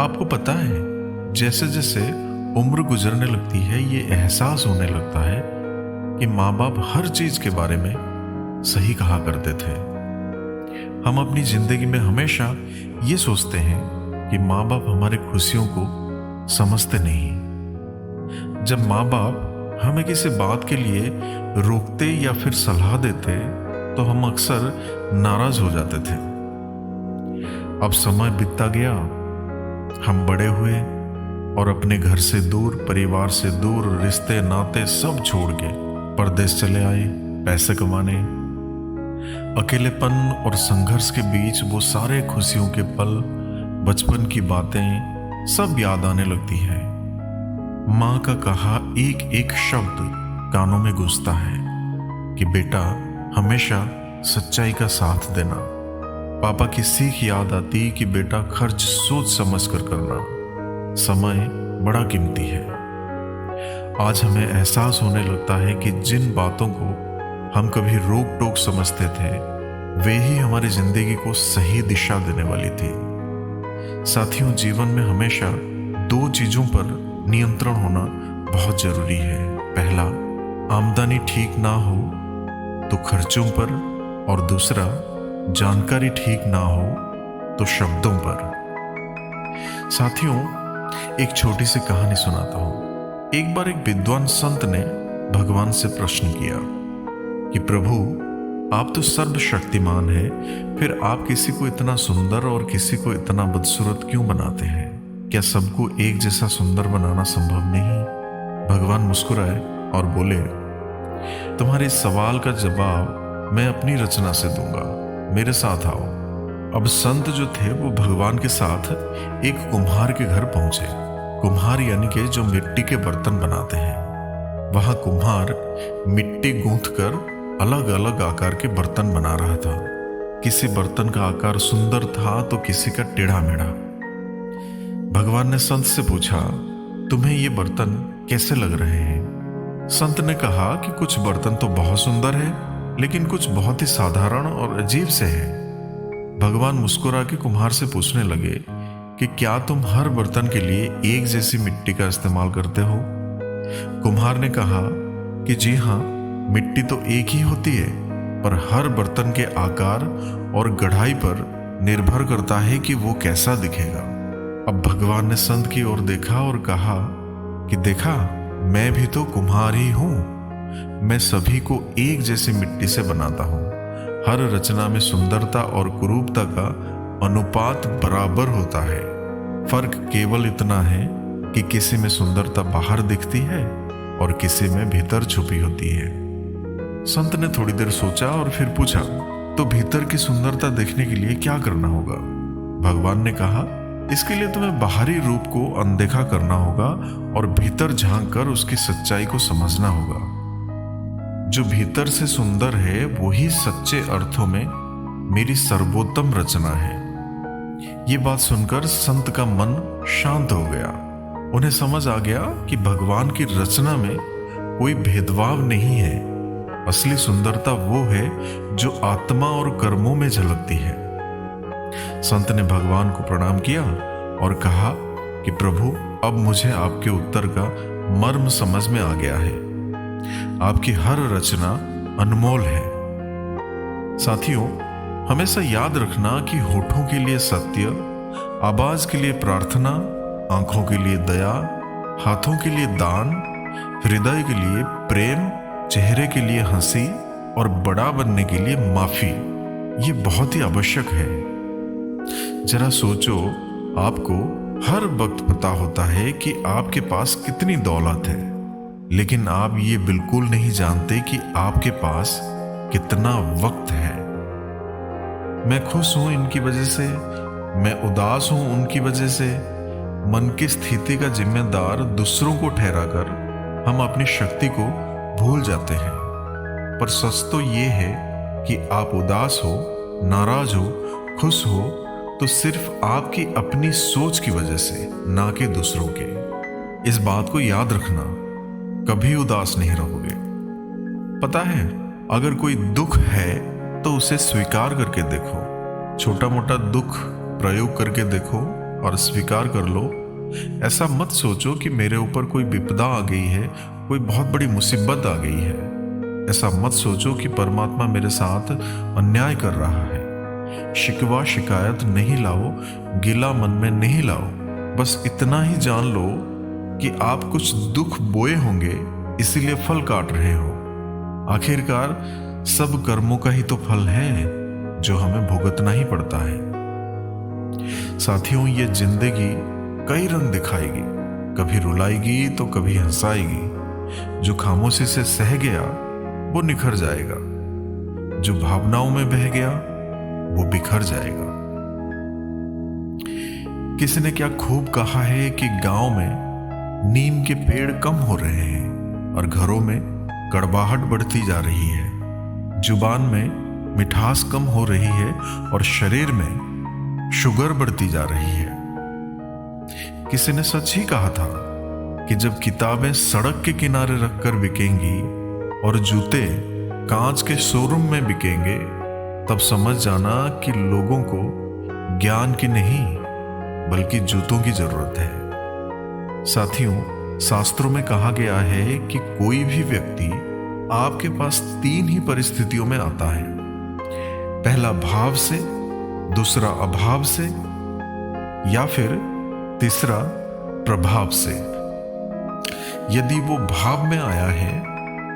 आपको पता है, जैसे जैसे उम्र गुजरने लगती है ये एहसास होने लगता है कि माँ बाप हर चीज के बारे में सही कहा करते थे। हम अपनी जिंदगी में हमेशा ये सोचते हैं कि माँ बाप हमारी खुशियों को समझते नहीं। जब माँ बाप हमें किसी बात के लिए रोकते या फिर सलाह देते तो हम अक्सर नाराज हो जाते थे। अब समय बीतता गया, हम बड़े हुए और अपने घर से दूर, परिवार से दूर, रिश्ते नाते सब छोड़ के परदेश चले आए पैसे कमाने। अकेलेपन और संघर्ष के बीच वो सारे खुशियों के पल, बचपन की बातें सब याद आने लगती है। माँ का कहा एक एक शब्द कानों में गूंजता है कि बेटा हमेशा सच्चाई का साथ देना। पापा की सीख याद आती कि बेटा खर्च सोच समझ कर करना। समय बड़ा कीमती है। आज हमें एहसास होने लगता है कि जिन बातों को हम कभी रोक टोक समझते थे वे ही हमारी जिंदगी को सही दिशा देने वाली थी। साथियों, जीवन में हमेशा दो चीजों पर नियंत्रण होना बहुत जरूरी है। पहला, आमदनी ठीक ना हो तो खर्चों पर, और दूसरा, जानकारी ठीक ना हो तो शब्दों पर। साथियों, एक छोटी सी कहानी सुनाता हूं। एक बार एक विद्वान संत ने भगवान से प्रश्न किया कि प्रभु, आप तो सर्वशक्तिमान हैं, फिर आप किसी को इतना सुंदर और किसी को इतना बदसूरत क्यों बनाते हैं? क्या सबको एक जैसा सुंदर बनाना संभव नहीं? भगवान मुस्कुराए और बोले, तुम्हारे इस सवाल का जवाब मैं अपनी रचना से दूंगा, मेरे साथ आओ। अब संत जो थे वो भगवान के साथ एक कुम्हार के घर पहुंचे। कुम्हार यानी कि जो मिट्टी के बर्तन बनाते हैं। वहां कुम्हार मिट्टी गूंथ कर अलग अलग आकार के बर्तन बना रहा था। किसी बर्तन का आकार सुंदर था तो किसी का टेढ़ा मेढ़ा। भगवान ने संत से पूछा, तुम्हें ये बर्तन कैसे लग रहे हैं? संत ने कहा कि कुछ बर्तन तो बहुत सुंदर है, लेकिन कुछ बहुत ही साधारण और अजीब से हैं। भगवान मुस्कुरा के कुम्हार से पूछने लगे कि क्या तुम हर बर्तन के लिए एक जैसी मिट्टी का इस्तेमाल करते हो? कुम्हार ने कहा कि जी हाँ, मिट्टी तो एक ही होती है, पर हर बर्तन के आकार और गढ़ाई पर निर्भर करता है कि वो कैसा दिखेगा। अब भगवान ने संत की ओर देखा और कहा कि देखा, मैं भी तो कुम्हार ही हूं। मैं सभी को एक जैसी मिट्टी से बनाता हूं। हर रचना में सुंदरता और कुरूपता का अनुपात बराबर होता है। फर्क केवल इतना है कि किसी में सुंदरता बाहर दिखती है और किसी में भीतर छुपी होती है। संत ने थोड़ी देर सोचा और फिर पूछा, तो भीतर की सुंदरता देखने के लिए क्या करना होगा? भगवान ने कहा, इसके लिए तुम्हें बाहरी रूप को अनदेखा करना होगा और भीतर झांक कर उसकी सच्चाई को समझना होगा। जो भीतर से सुंदर है वही सच्चे अर्थों में मेरी सर्वोत्तम रचना है। ये बात सुनकर संत का मन शांत हो गया। उन्हें समझ आ गया कि भगवान की रचना में कोई भेदभाव नहीं है। असली सुंदरता वो है जो आत्मा और कर्मों में झलकती है। संत ने भगवान को प्रणाम किया और कहा कि प्रभु, अब मुझे आपके उत्तर का मर्म समझ में आ गया है। आपकी हर रचना अनमोल है। साथियों, हमेशा याद रखना कि होठों के लिए सत्य, आवाज के लिए प्रार्थना, आंखों के लिए दया, हाथों के लिए दान, हृदय के लिए प्रेम, चेहरे के लिए हंसी और बड़ा बनने के लिए माफी, ये बहुत ही आवश्यक है। जरा सोचो, आपको हर वक्त पता होता है कि आपके पास कितनी दौलत है, लेकिन आप ये बिल्कुल नहीं जानते कि आपके पास कितना वक्त है। मैं खुश हूं इनकी वजह से, मैं उदास हूं उनकी वजह से। मन की स्थिति का जिम्मेदार दूसरों को ठहराकर हम अपनी शक्ति को भूल जाते हैं। पर सच तो ये है कि आप उदास हो, नाराज हो, खुश हो तो सिर्फ आपकी अपनी सोच की वजह से, ना कि दूसरों के। इस बात को याद रखना, कभी उदास नहीं रहोगे। पता है, अगर कोई दुख है तो उसे स्वीकार करके देखो। छोटा मोटा दुख प्रयोग करके देखो, और स्वीकार कर लो। ऐसा मत सोचो कि मेरे ऊपर कोई विपदा आ गई है, कोई बहुत बड़ी मुसीबत आ गई है। ऐसा मत सोचो कि परमात्मा मेरे साथ अन्याय कर रहा है। शिकवा शिकायत नहीं लाओ, गिला मन में नहीं लाओ। बस इतना ही जान लो कि आप कुछ दुख बोए होंगे, इसीलिए फल काट रहे हो। आखिरकार सब कर्मों का ही तो फल है जो हमें भुगतना ही पड़ता है। साथियों, ये जिंदगी कई रंग दिखाएगी, कभी रुलाएगी तो कभी हंसाएगी। जो खामोशी से सह गया वो निखर जाएगा, जो भावनाओं में बह गया वो बिखर जाएगा। किसी ने क्या खूब कहा है कि गांव में नीम के पेड़ कम हो रहे हैं और घरों में कड़वाहट बढ़ती जा रही है। जुबान में मिठास कम हो रही है और शरीर में शुगर बढ़ती जा रही है। किसी ने सच ही कहा था कि जब किताबें सड़क के किनारे रखकर बिकेंगी और जूते कांच के शोरूम में बिकेंगे, तब समझ जाना कि लोगों को ज्ञान की नहीं बल्कि जूतों की जरूरत है। साथियों, शास्त्रों में कहा गया है कि कोई भी व्यक्ति आपके पास 3 ही परिस्थितियों में आता है। पहला भाव से, दूसरा अभाव से, या फिर तीसरा प्रभाव से। यदि वो भाव में आया है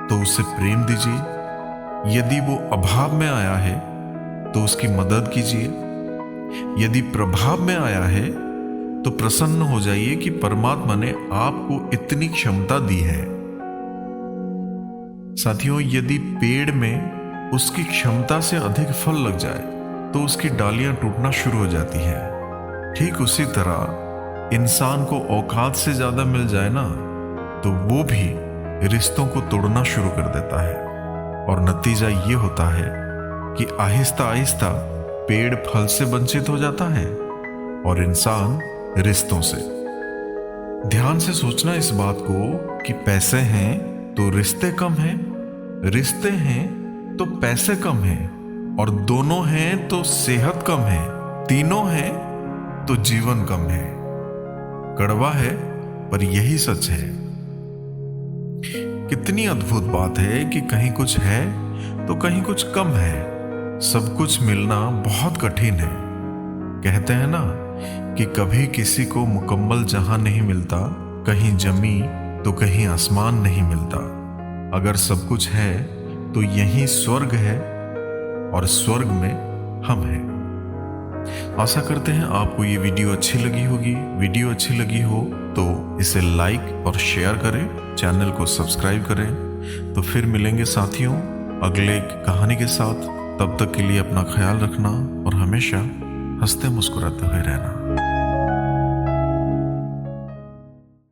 तो उसे प्रेम दीजिए। यदि वो अभाव में आया है तो उसकी मदद कीजिए। यदि प्रभाव में आया है तो प्रसन्न हो जाइए कि परमात्मा ने आपको इतनी क्षमता दी है। साथियों, यदि पेड़ में उसकी क्षमता से अधिक फल लग जाए तो उसकी डालियां टूटना शुरू हो जाती हैं। ठीक उसी तरह इंसान को औकात से ज्यादा मिल जाए ना, तो वो भी रिश्तों को तोड़ना शुरू कर देता है। और नतीजा ये होता है कि आहिस्ता आहिस्ता पेड़ फल से वंचित हो जाता है और इंसान रिश्तों से। ध्यान से सोचना इस बात को कि पैसे हैं तो रिश्ते कम हैं, रिश्ते हैं तो पैसे कम हैं, और दोनों हैं तो सेहत कम है, तीनों हैं तो जीवन कम है। कड़वा है पर यही सच है। कितनी अद्भुत बात है कि कहीं कुछ है तो कहीं कुछ कम है। सब कुछ मिलना बहुत कठिन है। कहते हैं ना कि कभी किसी को मुकम्मल जहां नहीं मिलता, कहीं जमी तो कहीं आसमान नहीं मिलता। अगर सब कुछ है तो यही स्वर्ग है और स्वर्ग में हम हैं। आशा करते हैं आपको ये वीडियो अच्छी लगी होगी। वीडियो अच्छी लगी हो तो इसे लाइक और शेयर करें, चैनल को सब्सक्राइब करें। तो फिर मिलेंगे साथियों अगले कहानी के साथ। तब तक के लिए अपना ख्याल रखना और हमेशा हंसते मुस्कुराते हुए रहना।